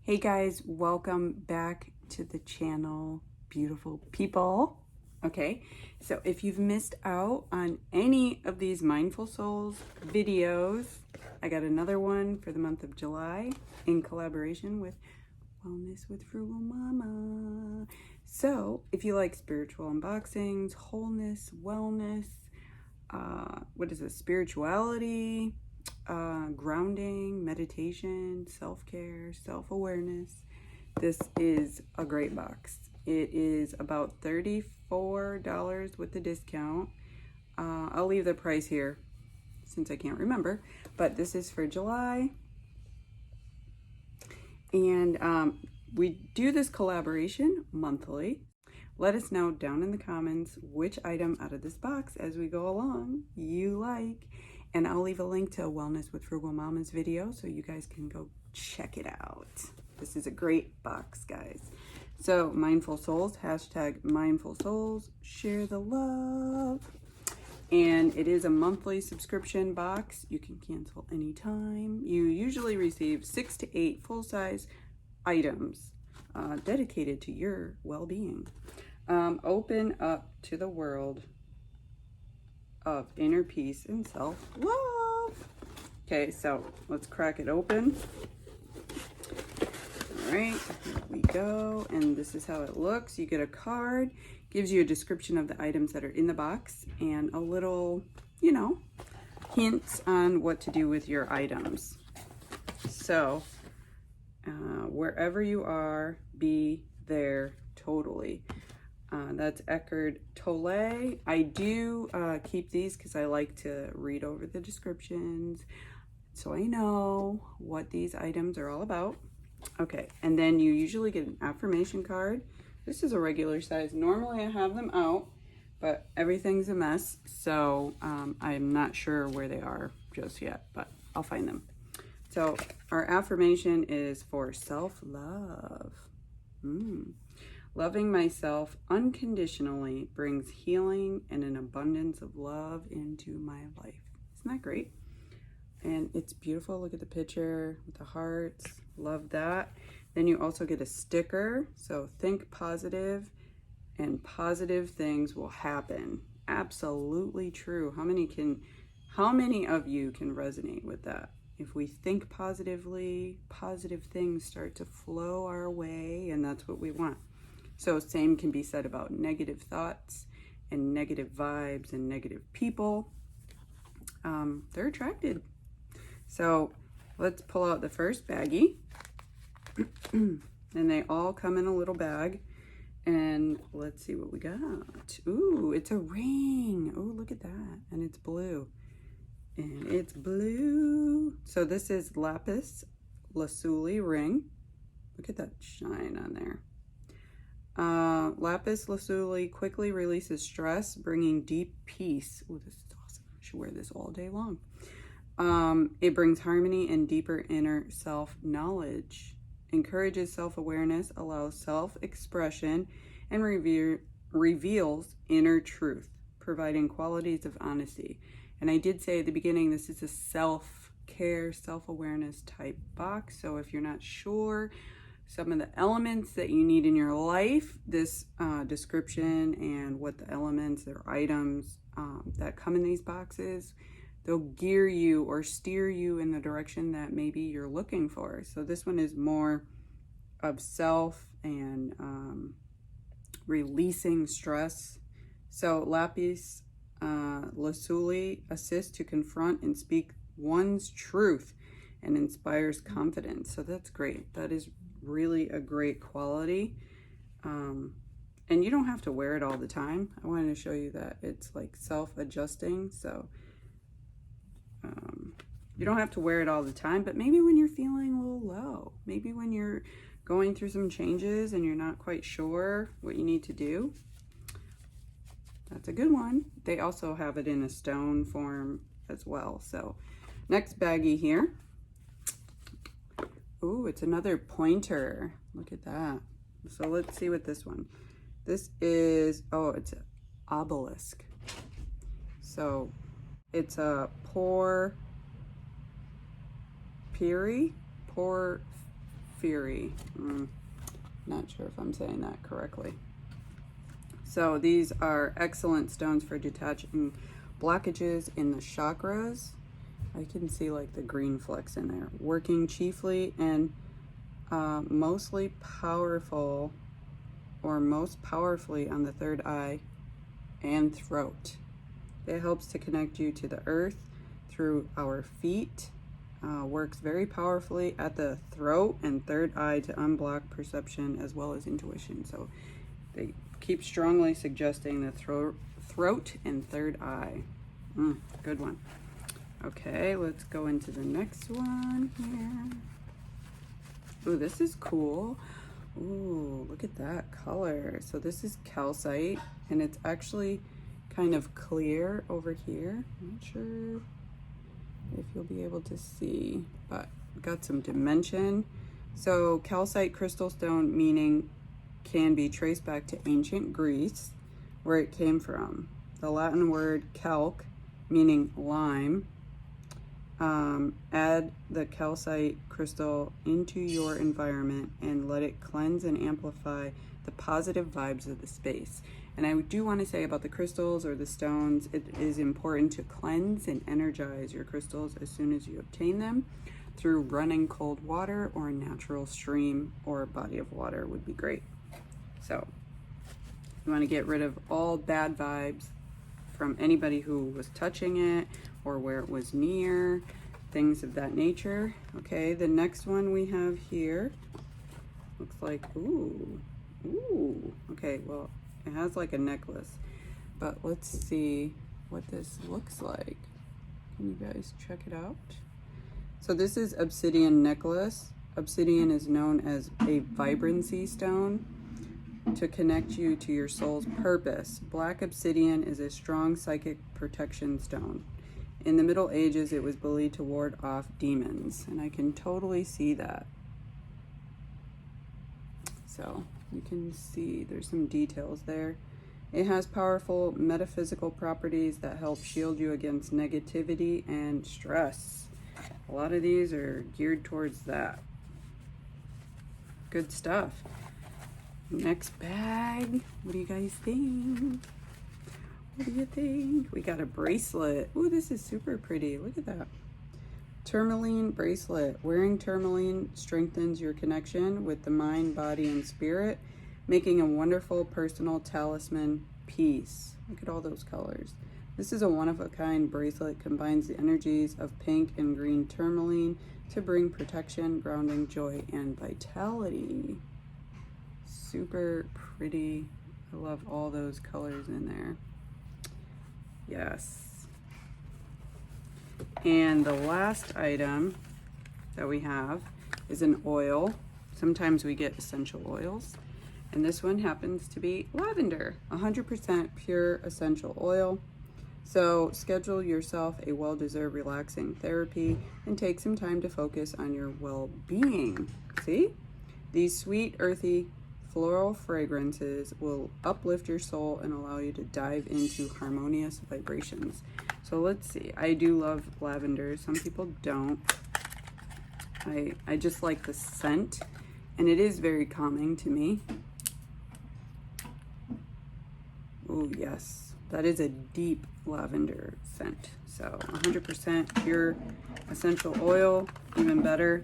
Hey guys, welcome back to the channel, beautiful people. Okay, so if you've missed out on any of these Mindful Souls videos, I got another one for the month of July in collaboration with Wellness with FrugalMama. So if you like spiritual unboxings, wholeness, wellness, what is it, spirituality, grounding, meditation, self-care, self-awareness, this is a great box. It is about $34 with the discount. I'll leave the price here since I can't remember, but this is for July. And we do this collaboration monthly. Let us know down in the comments which item out of this box as we go along you like. And I'll leave a link to Wellness with FrugalMama's video so you guys can go check it out. This is a great box, guys. So, Mindful Souls, hashtag Mindful Souls, share the love. And it is a monthly subscription box. You can cancel anytime. You usually receive 6 to 8 full-size items dedicated to your well-being. Open up to the world of inner peace and self-love. Okay, so let's crack it open. All right, here we go. And this is how it looks. You get a card, gives you a description of the items that are in the box and a little, you know, hints on what to do with your items. So wherever you are, be there totally. That's Eckhart Tolle. I do keep these because I like to read over the descriptions so I know what these items are all about. Okay, and then you usually get an affirmation card. This is a regular size. Normally I have them out, but everything's a mess, so I'm not sure where they are just yet, but I'll find them. So our affirmation is for self-love. Loving myself unconditionally brings healing and an abundance of love into my life. Isn't that great? And it's beautiful. Look at the picture with the hearts. Love that. Then you also get a sticker. So think positive and positive things will happen. Absolutely true. How many of you can resonate with that? If we think positively, positive things start to flow our way, and that's what we want. So same can be said about negative thoughts and negative vibes and negative people. They're attracted. So let's pull out the first baggie. And they all come in a little bag. And let's see what we got. Ooh, it's a ring. Oh, look at that. And it's blue. And it's blue. So this is Lapis Lazuli ring. Look at that shine on there. Lapis Lazuli quickly releases stress, bringing deep peace. Oh, this is awesome. I should wear this all day long. It brings harmony and deeper inner self-knowledge, encourages self-awareness, allows self-expression, and reveals inner truth, providing qualities of honesty. And I did say at the beginning, this is a self-care, self-awareness type box. So if you're not sure some of the elements that you need in your life, this description and what the elements or items that come in these boxes, they'll gear you or steer you in the direction that maybe you're looking for. So this one is more of self and releasing stress. So Lapis Lazuli assists to confront and speak one's truth and inspires confidence. So that's great. That is really a great quality. And you don't have to wear it all the time. I wanted to show you that it's like self-adjusting. So you don't have to wear it all the time, but maybe when you're feeling a little low, maybe when you're going through some changes and you're not quite sure what you need to do, that's a good one. They also have it in a stone form as well. So next baggie here. Ooh, it's another pointer. Look at that. So let's see what this one. This is, oh, it's an obelisk. So it's a porphyry, Fury. Not sure if I'm saying that correctly. So these are excellent stones for detaching blockages in the chakras. I can see like the green flecks in there. Working chiefly and mostly powerful, or most powerfully, on the third eye and throat. It helps to connect you to the earth through our feet. Works very powerfully at the throat and third eye to unblock perception as well as intuition. So they keep strongly suggesting the throat and third eye. Good one. Okay, let's go into the next one here. Ooh, this is cool. Ooh, look at that color. So this is calcite, and it's actually kind of clear over here. I'm not sure if you'll be able to see, but got some dimension. So calcite crystal stone, meaning can be traced back to ancient Greece, where it came from. The Latin word calc, meaning lime. Add the calcite crystal into your environment and let it cleanse and amplify the positive vibes of the space. And I do want to say about the crystals or the stones, it is important to cleanse and energize your crystals as soon as you obtain them through running cold water, or a natural stream or body of water would be great. So you want to get rid of all bad vibes from anybody who was touching it or where it was near, things of that nature. Okay, the next one we have here looks like, ooh, okay, well, it has like a necklace, but let's see what this looks like. Can you guys check it out? So this is Obsidian Necklace. Obsidian is known as a vibrancy stone to connect you to your soul's purpose. Black obsidian is a strong psychic protection stone. In the Middle Ages, it was believed to ward off demons, and I can totally see that. So you can see there's some details there. It has powerful metaphysical properties that help shield you against negativity and stress. A lot of these are geared towards that. Good stuff. Next bag. What do you guys think? What do you think? We got a bracelet. Ooh, this is super pretty. Look at that. Tourmaline Bracelet. Wearing tourmaline strengthens your connection with the mind, body, and spirit, making a wonderful personal talisman piece. Look at all those colors. This is a one-of-a-kind bracelet, combines the energies of pink and green tourmaline to bring protection, grounding, joy, and vitality. Super pretty. I love all those colors in there. Yes. And the last item that we have is an oil. Sometimes we get essential oils, and this one happens to be lavender, 100% pure essential oil. So schedule yourself a well-deserved relaxing therapy and take some time to focus on your well-being. See? These sweet, earthy, floral fragrances will uplift your soul and allow you to dive into harmonious vibrations. So let's see. I do love lavender. Some people don't. I just like the scent, and it is very calming to me. Oh yes, that is a deep lavender scent. So 100% pure essential oil, even better.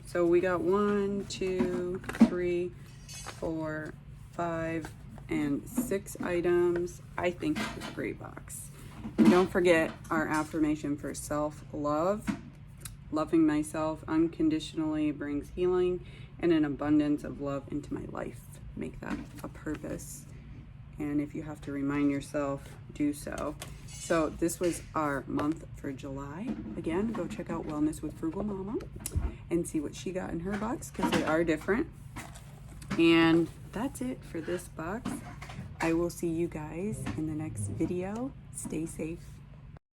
So we got 1, 2, 3, 4, 5, and 6 items. I think it's a great box. And don't forget our affirmation for self-love. Loving myself unconditionally brings healing and an abundance of love into my life. Make that a purpose. And if you have to remind yourself, do so. So this was our month for July. Again, go check out Wellness with FrugalMama and see what she got in her box, because they are different. And that's it for this box. I will see you guys in the next video. Stay safe.